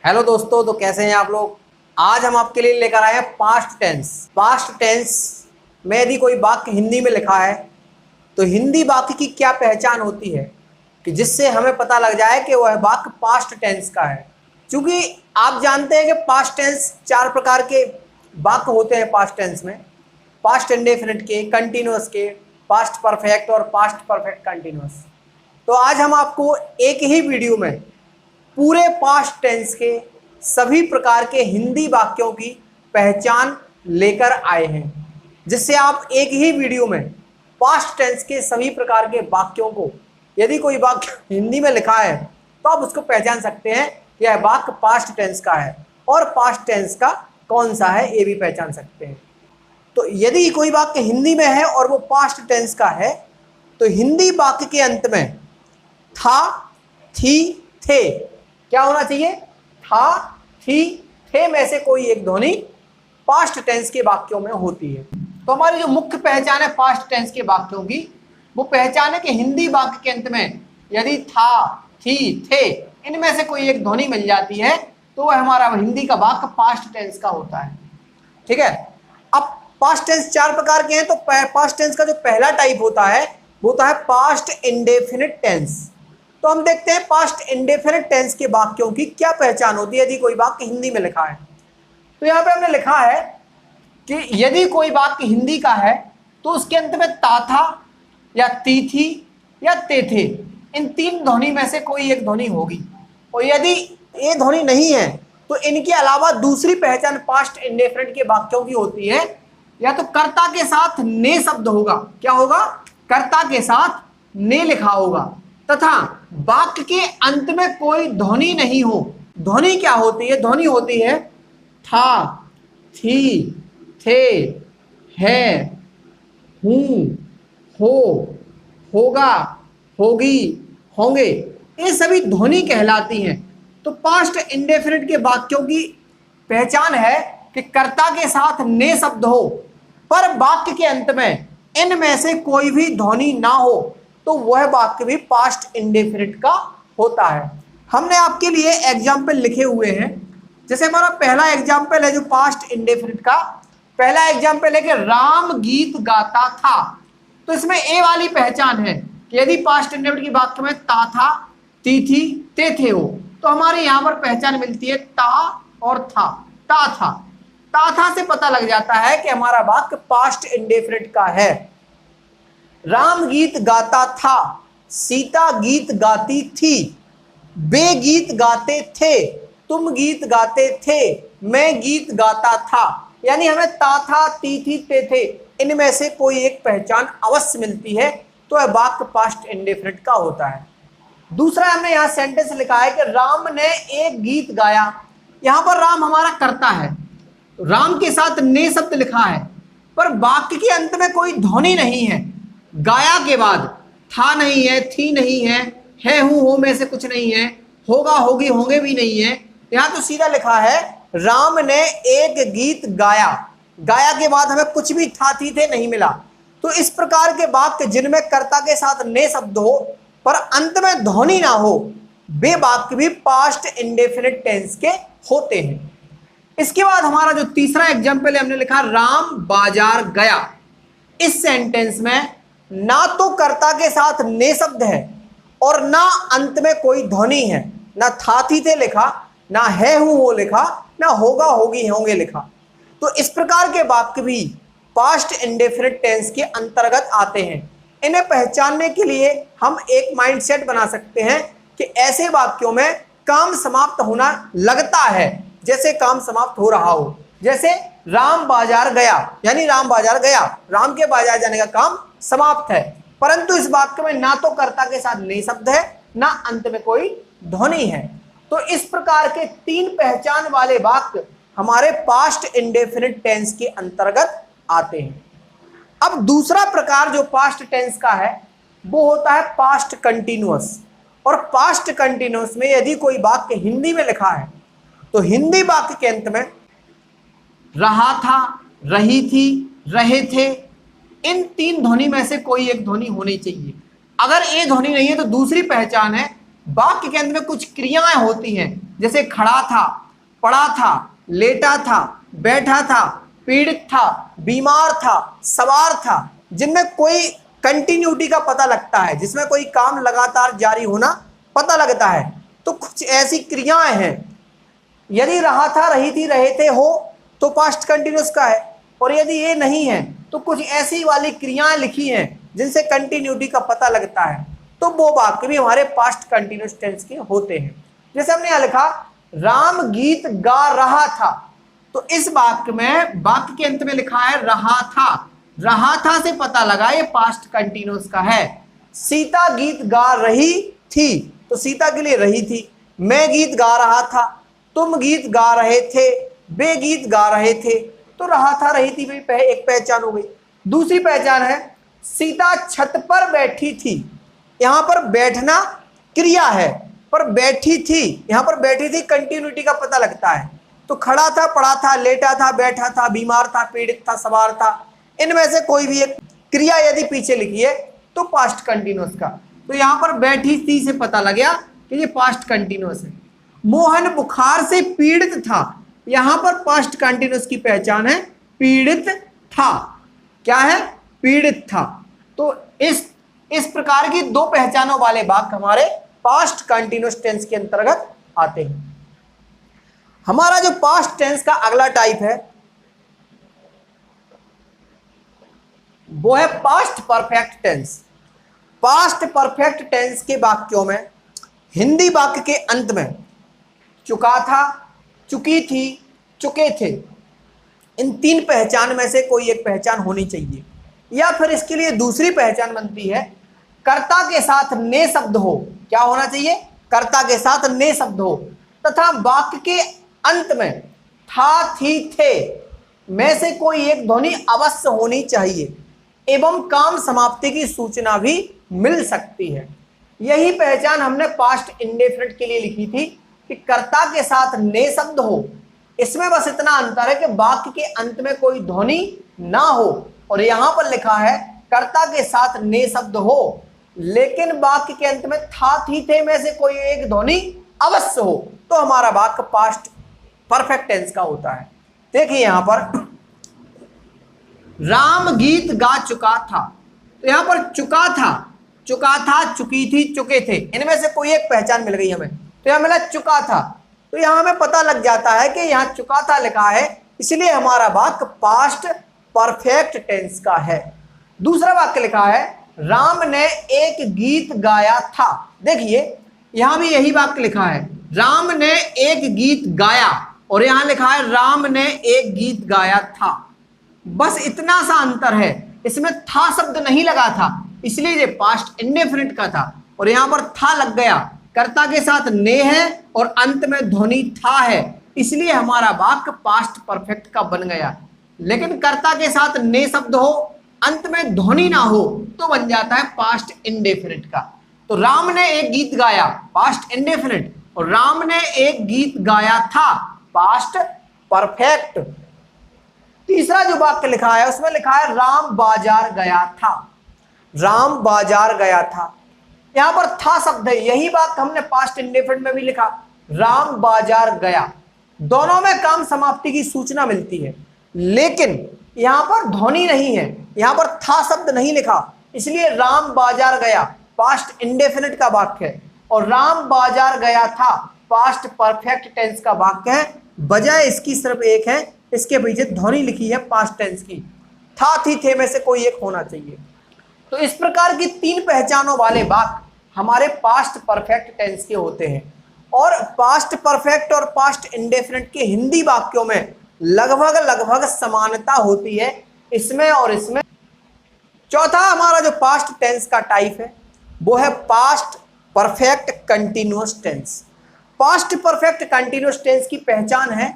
Hello दोस्तों, तो कैसे हैं आप लोग। आज हम आपके लिए लेकर आए हैं पास्ट टेंस। पास्ट टेंस में यदि कोई वाक्य हिंदी में लिखा है तो हिंदी वाक्य की क्या पहचान होती है कि जिससे हमें पता लग जाए कि वह वाक्य पास्ट टेंस का है। क्योंकि आप जानते हैं कि पास्ट टेंस 4 प्रकार के वाक्य होते हैं पास्ट टेंस में। पास्ट इंडेफिनिट के, कंटिन्यूअस के, पास्ट परफेक्ट और पास्ट परफेक्ट कंटिन्यूअस। तो आज हम आपको एक ही वीडियो में पूरे पास्ट टेंस के सभी प्रकार के हिंदी वाक्यों की पहचान लेकर आए हैं, जिससे आप एक ही वीडियो में पास्ट टेंस के सभी प्रकार के वाक्यों को, यदि कोई वाक्य हिंदी में लिखा है तो आप उसको पहचान सकते हैं कि यह वाक्य पास्ट टेंस का है, और पास्ट टेंस का कौन सा है ये भी पहचान सकते हैं। तो यदि कोई वाक्य हिंदी में है और वो पास्ट टेंस का है तो हिंदी वाक्य के अंत में था, थी, थे क्या होना चाहिए? था, थी, थे में से कोई एक ध्वनि पास्ट टेंस के वाक्यों में होती है। तो हमारी जो मुख्य पहचान है पास्ट टेंस के वाक्यों की, वो पहचान है कि हिंदी वाक्य के अंत में यदि था, थी, थे इनमें से कोई एक ध्वनि मिल जाती है तो वह हमारा हिंदी का वाक्य पास्ट टेंस का होता है। ठीक है। अब पास्ट टेंस 4 प्रकार के हैं। तो पास्ट टेंस का जो पहला टाइप होता है वो होता है पास्ट इंडेफिनिट टेंस। तो हम देखते हैं पास्ट इंडेफिनिट टेंस के वाक्यों की क्या पहचान होती है यदि कोई वाक्य हिंदी में लिखा है। तो यहाँ पे हमने लिखा है कि यदि कोई वाक्य हिंदी का है तो उसके अंत में ता था या ती थी या ते थे, इन 3 ध्वनि में से कोई एक ध्वनि होगी। और यदि ये ध्वनि नहीं है तो इनके अलावा दूसरी पहचान पास्ट इंडेफिनिट के वाक्यों की होती है, या तो कर्ता के साथ ने शब्द होगा। क्या होगा? कर्ता के साथ ने लिखा होगा, तथा वाक्य के अंत में कोई ध्वनि नहीं हो। ध्वनि क्या होती है? ध्वनि होती है था, थी, थे, है, हूं, हो, होगा, होगी, होंगे, ये सभी ध्वनि कहलाती हैं। तो पास्ट इंडेफिनिट के वाक्यों की पहचान है कि कर्ता के साथ ने शब्द हो पर वाक्य के अंत में इनमें से कोई भी ध्वनि ना हो, तो वह वाक्य भी पास्ट इंडेफिनिट का होता है। हमने आपके लिए एग्जाम्पल लिखे हुए हैं। जैसे हमारा पहला एग्जाम्पल है जो पास्ट इंडेफिनिट का, पहला एग्जाम्पल है कि राम गीत गाता था। तो इसमें ए वाली पहचान है कि यदि पास्ट इंडेफिनिट की वाक्य में ता था, ती थी, ते थे हो, तो हमारे यहाँ पर पहचान मिलती है ता और था। ता था, ता था से पता लग जाता है कि हमारा वाक्य पास्ट इंडेफिनिट का है। राम गीत गाता था, सीता गीत गाती थी, वे गीत गाते थे, तुम गीत गाते थे, मैं गीत गाता था। यानी हमें ता था, ती थी, ते थे इनमें से कोई एक पहचान अवश्य मिलती है, तो यह वाक्य पास्ट इंडेफिनिट का होता है। दूसरा हमने यहाँ सेंटेंस लिखा है कि राम ने एक गीत गाया। यहाँ पर राम हमारा कर्ता है, राम के साथ ने शब्द लिखा है, पर वाक्य के अंत में कोई ध्वनि नहीं है। गाया के बाद था नहीं है, थी नहीं है हूं, हो में से कुछ नहीं है, होगा, होगी, होंगे भी नहीं है। यहाँ तो सीधा लिखा है राम ने एक गीत गाया। गाया के बाद हमें कुछ भी था, थी, थे नहीं मिला। तो इस प्रकार के वाक्य जिनमें कर्ता के साथ ने शब्द हो पर अंत में ध्वनि ना हो, वे वाक्य भी पास्ट इंडेफिनिट टेंस के होते हैं। इसके बाद हमारा जो तीसरा एग्जाम्पल है हमने लिखा राम बाजार गया। इस सेंटेंस में ना तो कर्ता के साथ ने शब्द है और ना अंत में कोई ध्वनि है, ना था, थी, थे लिखा, ना है, हूं, हो लिखा, ना होगा, होगी, होंगे लिखा। तो इस प्रकार के वाक्य भी पास्ट इंडेफिनिट टेंस के अंतर्गत आते हैं। इन्हें पहचानने के लिए हम एक माइंडसेट बना सकते हैं कि ऐसे वाक्यों में काम समाप्त होना लगता है जैसे काम समाप्त हो रहा हो। जैसे राम बाजार गया, यानी राम बाजार गया, राम के बाजार जाने का काम समाप्त है, परंतु इस वाक्य में ना तो कर्ता के साथ ने शब्द है, ना अंत में कोई ध्वनि है। तो इस प्रकार के 3 पहचान वाले वाक्य हमारे पास्ट इंडेफिनिट टेंस के अंतर्गत आते हैं। अब दूसरा प्रकार जो पास्ट टेंस का है वो होता है पास्ट कंटिन्यूअस। और पास्ट कंटिन्यूअस में यदि कोई वाक्य हिंदी में लिखा है तो हिंदी वाक्य के अंत में रहा था, रही थी, रहे थे, इन 3 ध्वनि में से कोई एक ध्वनि होनी चाहिए। अगर ये ध्वनि नहीं है तो दूसरी पहचान है वाक्य के अंत में कुछ क्रियाएं होती हैं, जैसे खड़ा था, पड़ा था, लेटा था, बैठा था, पीड़ित था, बीमार था, सवार था, जिनमें कोई कंटिन्यूटी का पता लगता है, जिसमें कोई काम लगातार जारी होना पता लगता है। तो कुछ ऐसी क्रियाएं हैं, यदि रहा था, रही थी, रहे थे, हो तो पास्ट कंटिन्यूस का है, और यदि ये नहीं है तो कुछ ऐसी वाली क्रियाएं लिखी हैं जिनसे कंटिन्यूटी का पता लगता है, तो वो वाक्य भी हमारे पास्ट कंटिन्यूस टेंस के होते हैं। जैसे हमने यहां लिखा राम गीत गा रहा था, तो इस वाक्य में वाक्य के अंत में लिखा है रहा था। रहा था से पता लगा ये पास्ट कंटिन्यूस का है। सीता गीत गा रही थी, तो सीता के लिए रही थी। मैं गीत गा रहा था, तुम गीत गा रहे थे, वे गीत गा रहे थे, तो रहा था, रही थी, भी एक पहचान हो गई। दूसरी पहचान है सीता छत पर बैठी थी। यहां पर बैठना क्रिया है, पर बैठी थी, यहां पर बैठी थी कंटिन्यूटी का पता लगता है। तो खड़ा था, पड़ा था, लेटा था, बैठा था, बीमार था, पीड़ित था, सवार था, इनमें से कोई भी एक क्रिया यदि पीछे लिखी है तो पास्ट कंटिन्यूस का। तो यहां पर बैठी थी से पता लग गया कि ये पास्ट कंटिन्यूस है। मोहन बुखार से पीड़ित था, यहां पर पास्ट कंटिन्यूस की पहचान है पीड़ित था। क्या है? पीड़ित था। तो इस प्रकार की दो पहचानों वाले वाक्य हमारे पास्ट कंटिन्यूस टेंस के अंतर्गत आते हैं। हमारा जो पास्ट टेंस का अगला टाइप है वो है past perfect tense. Past perfect tense के वाक्यों में हिंदी वाक्य के अंत में चुका था, चुकी थी, चुके थे, इन तीन पहचान में से कोई एक पहचान होनी चाहिए, या फिर इसके लिए दूसरी पहचान बनती है कर्ता के साथ ने शब्द हो। क्या होना चाहिए? कर्ता के साथ ने शब्द हो, तथा वाक्य के अंत में था, थी, थे में से कोई एक ध्वनि अवश्य होनी चाहिए, एवं काम समाप्ति की सूचना भी मिल सकती है। यही पहचान हमने पास्ट इंडेफिनिट के लिए लिखी थी कि कर्ता के साथ ने शब्द हो। इसमें बस इतना अंतर है कि वाक्य के अंत में कोई ध्वनि ना हो, और यहां पर लिखा है कर्ता के साथ ने शब्द हो, लेकिन वाक्य के अंत में था, थी, थे में से कोई एक ध्वनि अवश्य हो, तो हमारा वाक्य पास्ट परफेक्ट टेंस का होता है। देखिए यहां पर राम गीत गा चुका था, तो यहां पर चुका था, चुकी थी, चुके थे, इनमें से कोई एक पहचान मिल गई हमें। तो यहां मिला चुका था, तो यहां हमें पता लग जाता है कि यहां चुका था लिखा है, इसलिए हमारा वाक्य पास्ट परफेक्ट टेंस का है। दूसरा वाक्य लिखा है राम ने एक गीत गाया था। देखिए यहां भी यही वाक्य लिखा है, राम ने एक गीत गाया, और यहां लिखा है राम ने एक गीत गाया था। बस इतना सा अंतर है, इसमें था शब्द नहीं लगा था, इसलिए ये पास्ट इंडेफिनिट का था, और यहां पर था लग गया, कर्ता के साथ ने है और अंत में ध्वनि था है, इसलिए हमारा वाक्य पास्ट परफेक्ट का बन गया। लेकिन कर्ता के साथ ने शब्द हो, अंत में ध्वनि ना हो, तो बन जाता है पास्ट इंडेफिनिट का। तो राम ने एक गीत गाया, पास्ट इंडेफिनिट, और राम ने एक गीत गाया था, पास्ट परफेक्ट। तीसरा जो वाक्य लिखा है उसमें लिखा है राम बाजार गया था। राम बाजार गया था, यहां पर था शब्द है, यही बात हमने पास्ट इंडेफिनिट में भी लिखा, राम बाजार गया। दोनों में काम समाप्ति की सूचना मिलती है, लेकिन यहां पर ध्वनि नहीं है, यहां पर था शब्द नहीं लिखा, इसलिए राम बाजार गया पास्ट इंडेफिनिट का वाक्य है, और राम बाजार गया था पास्ट परफेक्ट टेंस का वाक्य है। बजाय इसकी सिर्फ एक है, इसके पीछे ध्वनि लिखी है पास्ट टेंस की, था, थी, थे में से कोई एक होना चाहिए। तो इस प्रकार की तीन पहचानों वाले वाक्य हमारे पास्ट परफेक्ट टेंस के होते हैं, और पास्ट परफेक्ट और पास्ट इंडेफिनिट के हिंदी वाक्यों में लगभग समानता होती है इसमें और इसमें। चौथा हमारा जो पास्ट टेंस का टाइप है वो है past perfect continuous tense. Past perfect continuous tense की पहचान है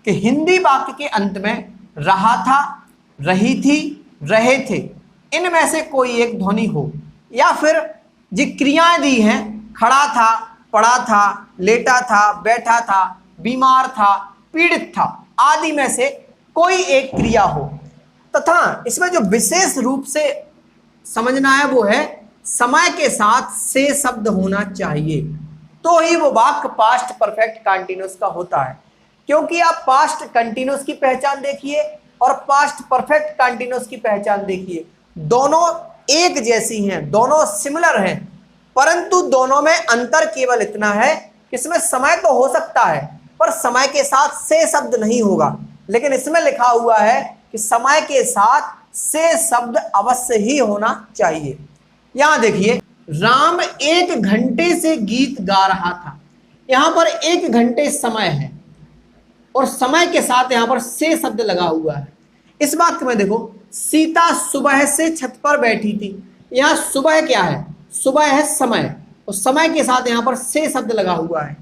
कि हिंदी वाक्य के अंत में रहा था, रही थी, रहे थे, इनमें से कोई एक ध्वनि हो, या फिर जो क्रियाएं दी हैं खड़ा था, पड़ा था, लेटा था, बैठा था, बीमार था, पीड़ित था आदि में से कोई एक क्रिया हो, तथा इसमें जो विशेष रूप से समझना है वो है समय के साथ से शब्द होना चाहिए। तो ही वो वाक्य पास्ट परफेक्ट कंटीन्यूअस का होता है। क्योंकि आप पास्ट कंटीन्यूअस की पहचान देखिए और पास्ट परफेक्ट कंटीन्यूअस की पहचान देखिए, दोनों एक जैसी हैं, दोनों सिमिलर हैं, परंतु दोनों में अंतर केवल इतना है कि इसमें समय तो हो सकता है पर समय के साथ से शब्द नहीं होगा, लेकिन इसमें लिखा हुआ है कि समय के साथ से शब्द अवश्य ही होना चाहिए। यहां देखिए, राम 1 घंटे से गीत गा रहा था, यहां पर 1 घंटे समय है और समय के साथ यहां पर से शब्द लगा हुआ है। इस वाक्य में देखो, सीता सुबह से छत पर बैठी थी, यहां सुबह क्या है, सुबह है समय और समय के साथ यहां पर से शब्द लगा हुआ है।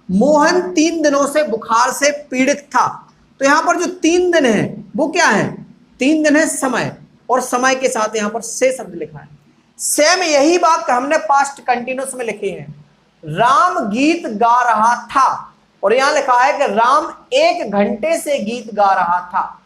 मोहन 3 दिनों से बुखार से पीड़ित था, तो यहां पर जो 3 दिन है वो क्या है, 3 दिन है समय और समय के साथ यहां पर से शब्द लिखा है। सेम यही बात हमने पास्ट कंटिन्यूअस में लिखे हैं, राम गीत गा रहा था और यहां लिखा है कि राम 1 घंटे से गीत गा रहा था।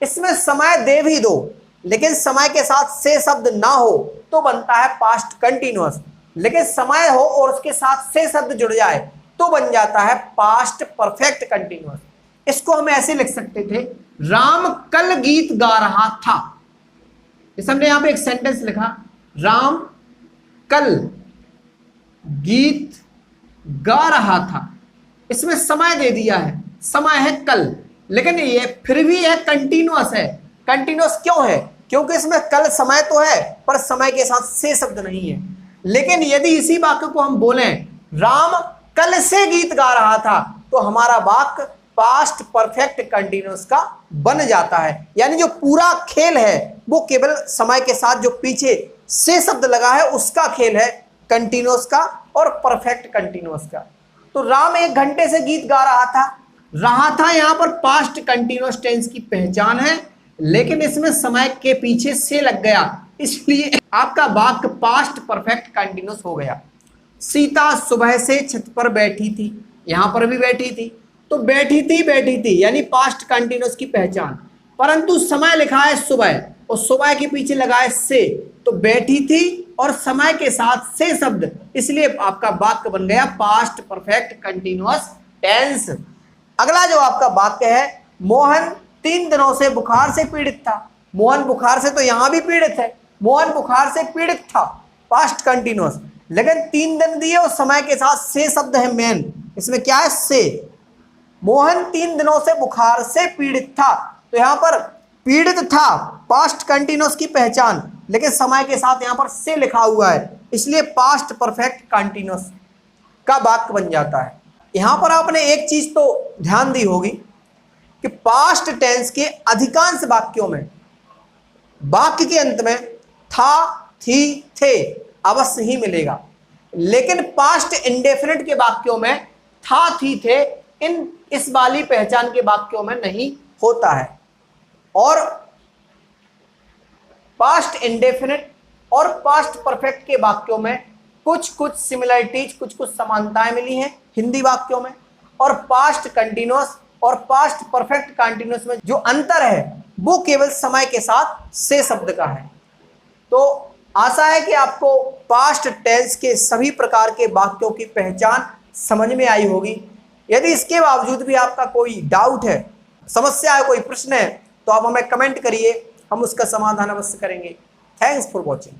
इसमें समय दे भी दो लेकिन समय के साथ से शब्द ना हो तो बनता है पास्ट कंटिन्यूअस, लेकिन समय हो और उसके साथ से शब्द जुड़ जाए तो बन जाता है पास्ट परफेक्ट कंटिन्यूअस। इसको हम ऐसे लिख सकते थे, राम कल गीत गा रहा था। इस हमने यहां पे एक सेंटेंस लिखा, राम कल गीत गा रहा था, इसमें समय दे दिया है, समय है कल, लेकिन ये फिर भी है कंटिन्यूअस है। कंटिन्यूअस क्यों है, क्योंकि इसमें कल समय तो है पर समय के साथ से शब्द नहीं है। लेकिन यदि इसी वाक्य को हम बोलें, राम कल से गीत गा रहा था, तो हमारा वाक्य पास्ट परफेक्ट कंटिन्यूअस का बन जाता है। यानी जो पूरा खेल है वो केवल समय के साथ जो पीछे से शब्द लगा है उसका खेल है, कंटिन्यूअस का और परफेक्ट कंटिन्यूअस का। तो राम 1 घंटे से गीत गा रहा था यहां पर पास्ट कंटिन्यूअस टेंस की पहचान है, लेकिन इसमें समय के पीछे से लग गया, इसलिए आपका वाक्य पास्ट परफेक्ट कंटिन्यूअस हो गया। सीता सुबह से छत पर बैठी थी, यहां पर भी बैठी थी, तो बैठी थी यानी पास्ट कंटिन्यूअस की पहचान, परंतु समय लिखा है सुबह और सुबह के पीछे लगा है से, तो बैठी थी और समय के साथ से शब्द, इसलिए आपका वाक्य बन गया पास्ट परफेक्ट कंटिन्यूअस टेंस। अगला जो आपका वाक्य है, मोहन 3 दिनों से बुखार से पीड़ित था। मोहन बुखार से तो यहां भी पीड़ित है, मोहन बुखार से पीड़ित था पास्ट कंटिन्यूअस, लेकिन 3 दिन दिए और समय के साथ से शब्द है मेन, इसमें क्या है से। मोहन 3 दिनों से बुखार से पीड़ित था, तो यहां पर पीड़ित था पास्ट कंटिन्यूअस की पहचान, लेकिन समय के साथ यहां पर से लिखा हुआ है, इसलिए पास्ट परफेक्ट कंटिन्यूअस का वाक्य बन जाता है। यहां पर आपने एक चीज तो ध्यान दी होगी कि पास्ट टेंस के अधिकांश वाक्यों में वाक्य के अंत में था, थी, थे अवश्य ही मिलेगा, लेकिन पास्ट इंडेफिनिट के वाक्यों में था, थी, थे इस वाली पहचान के वाक्यों में नहीं होता है। और पास्ट इंडेफिनिट और पास्ट परफेक्ट के वाक्यों में कुछ सिमिलरिटीज, कुछ समानताएं मिली हैं हिंदी वाक्यों में, और पास्ट कंटिन्यूअस और पास्ट परफेक्ट कंटिन्यूअस में जो अंतर है वो केवल समय के साथ से शब्द का है। तो आशा है कि आपको पास्ट टेंस के सभी प्रकार के वाक्यों की पहचान समझ में आई होगी। यदि इसके बावजूद भी आपका कोई डाउट है, समस्या है, कोई प्रश्न है, तो आप हमें कमेंट करिए, हम उसका समाधान अवश्य करेंगे। Thanks for watching.